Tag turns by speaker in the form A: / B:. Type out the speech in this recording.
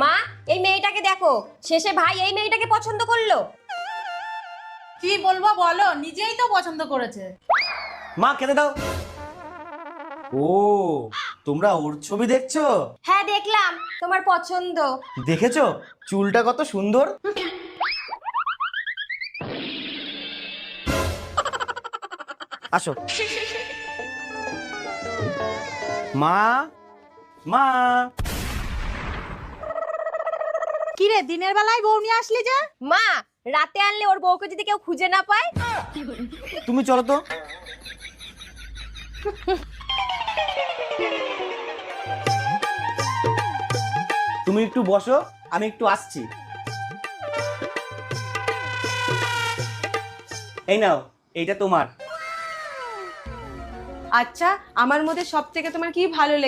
A: মা, এই মেয়েটাকে দেখো, শেষে ভাই এই মেয়েটাকে পছন্দ করলো।
B: কি বলবো বলো, নিজেই তো পছন্দ করেছে।
C: মা খেতে দাও। ও, তোমরা ওর ছবি দেখছো?
A: হ্যাঁ দেখলাম, তোমার পছন্দ।
C: দেখেছো চুলটা কত সুন্দর? আসো। মা, মা,
B: কি রে, দিনের বেলায় বউ নিয়ে আসলি যে?
A: মা, রাতে আনলে ওর বউকে যদি কেউ খুঁজে না পায়।
C: তুমি চলো তো। তুমি একটু বসো, আমি একটু আসছি। এই নাও, এইটা তোমার।
D: আচ্ছা, আমার মধ্যে সব থেকে তোমার কি ভালো লেগেছে?